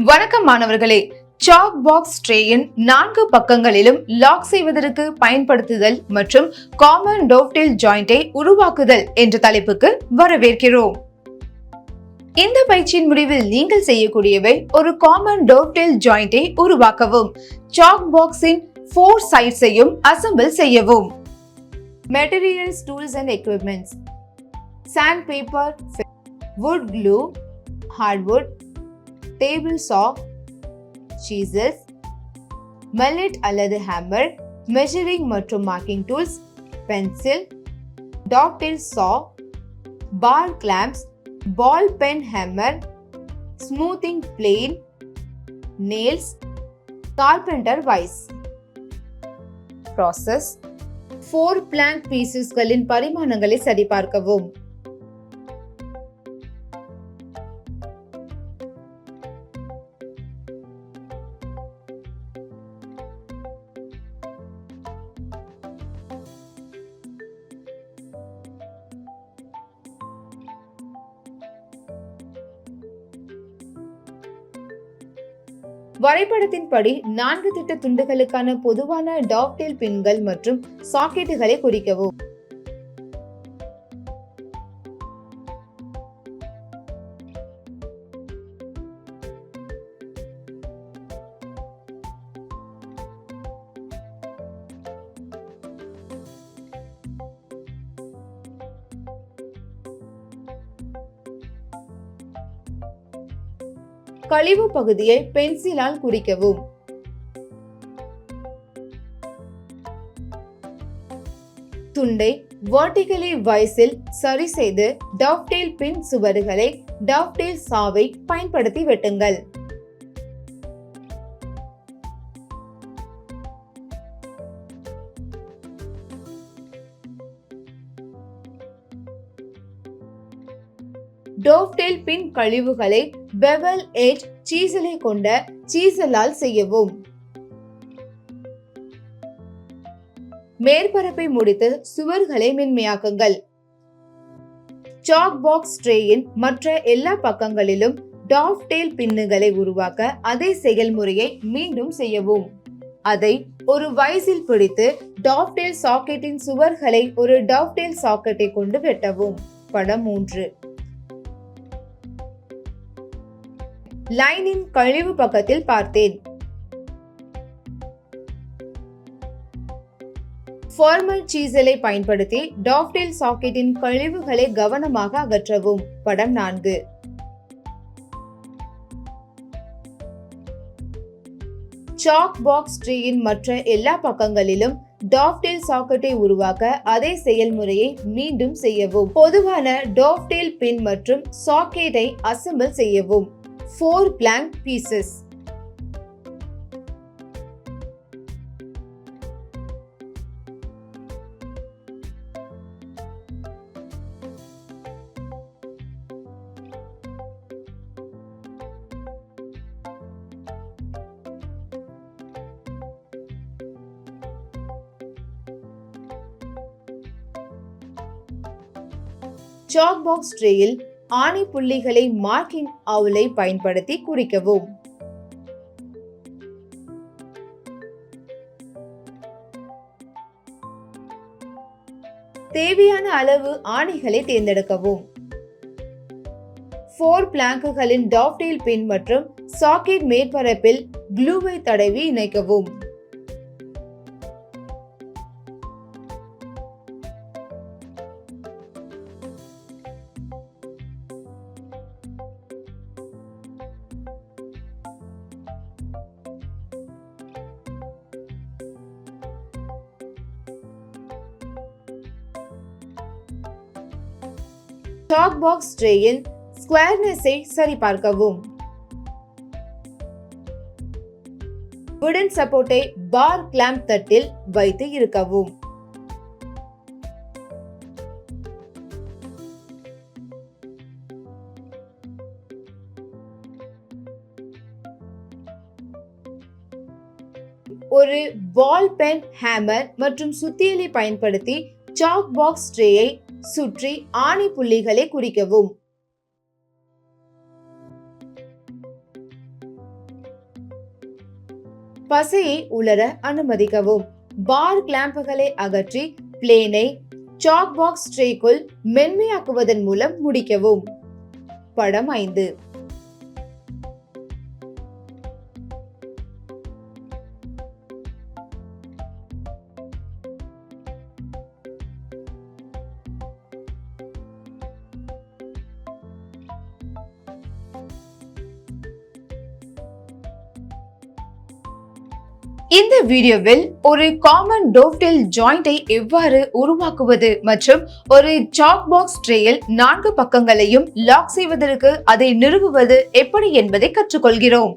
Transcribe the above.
வணக்கம் மாணவர்களே. Chalk box ட்ரேயின் 4 பக்கங்களிலும் லாக் செய்வதற்கு பயன்படுத்துதல் மற்றும் காமன் டோவ்டெயில் ஜாயிண்டை உருவாக்குதல் என்ற தலைப்புக்கு வரவேற்கிறோம். இந்த பயிற்சியின் முடிவில் நீங்கள் செய்யக்கூடியவை ஒரு காமன் டோவ்டெயில் ஜாயிண்டை உருவாக்கவும், சாக் பாக்ஸின் 4 சைட்ஸையும் அசெம்பிள் செய்யவும். Materials, tools and equipments: sandpaper, wood glue, hardwood, table saw, chisels, mallet அல்லது hammer, measuring மற்றும் marking tools, pencil, dovetail saw, bar clamps, ball pen hammer, smoothing plane, nails, carpenter vise. Process: 4 plank piecesகளின் பரிமாணங்களை சரிபார்க்கவும். வரைபடத்தின்படி 4 திட்ட துண்டுகளுக்கான பொதுவான டாவ்டெயில் பின்கள் மற்றும் சாக்கெட்டுகளை குறிக்கவும். கழிவு பகுதியை பென்சிலால் குறிக்கவும். துண்டை வெர்டிகலி வைஸில் சரி செய்து டவ்டெயில் பின் சுவடுகளை டவ்டெயில் சாவை பயன்படுத்தி வெட்டுங்கள். டோவ்டெயில் பின் கழிவுகளை பெவல் எட்ஜ் சீசலை கொண்ட சீசலால் செய்யவும். மேற்பரப்பை முடித்து சுவர்களை மென்மையாக்குங்கள். சாக் பாக்ஸ் ட்ரேயின் மற்ற எல்லா பக்கங்களிலும் டாவ்டெயில் பின்னுகளை உருவாக்க அதே செயல்முறையை மீண்டும் செய்யவும். அதை ஒரு வைஸில் பிடித்து டாவ்டெயில் சாக்கெட்டின் சுவர்களை ஒரு டாவ்டெயில் சாக்கெட்டை கொண்டு வெட்டவும். படம் 3. லைனின் கழிவு பக்கத்தில் பார்த்தேன். ஃபார்மல் சீசலை பயன்படுத்தி டாவ்டெயில் சாக்கெட்டின் கழிவுகளை கவனமாக அகற்றவும். படம் 4. சாக் பாக்ஸ் ட்ரேயின் மற்ற எல்லா பக்கங்களிலும் டாவ்டெயில் சாக்கெட்டை உருவாக்க அதே செயல்முறையை மீண்டும் செய்யவும். பொதுவான டாவ்டெயில் பின் மற்றும் சாக்கெட்டை அசெம்பிள் செய்யவும். 4 blank pieces. சாக் பாக்ஸ் ட்ரேயில் ஆணி புள்ளிகளை மார்க்கிங் அவுலை பயன்படுத்தி குறிக்கவும். தேவையான அளவு ஆணிகளை தேர்ந்தெடுக்கவும். 4 பிளாங்குகளின் டாவ்டெயில் பின் மற்றும் சாக்கெட் மேற்பரப்பில் க்ளூவை தடவி இணைக்கவும். சாக் பாக்ஸ் ட்ரேயின் ஸ்குவேர்னஸை சரிபார்க்கவும். வுடன் சப்போர்ட்டை பார் கிளாம்ப் தட்டில் வைத்து இறுக்கவும். ஒரு பால் பென் ஹேமர் மற்றும் சுத்தியலை பயன்படுத்தி சாக் பாக்ஸ் ட்ரேயை சுற்றி ஆணி புள்ளிகளை குறிக்கவும். பசையை உலர அனுமதிக்கவும். பார் கிளாம்புகளை அகற்றி பிளேனை சாக் பாக்ஸ் ட்ரேக்குள் மென்மையாக்குவதன் மூலம் முடிக்கவும். படம் 5. இந்த வீடியோவில் ஒரு காமன் டோவ்டெயில் ஜாயிண்டை எவ்வாறு உருவாக்குவது மற்றும் ஒரு சாக் பாக்ஸ் ட்ரேயில் 4 பக்கங்களையும் லாக் செய்வதற்கு அதை நிறுவுவது எப்படி என்பதை கற்றுக்கொள்கிறோம்.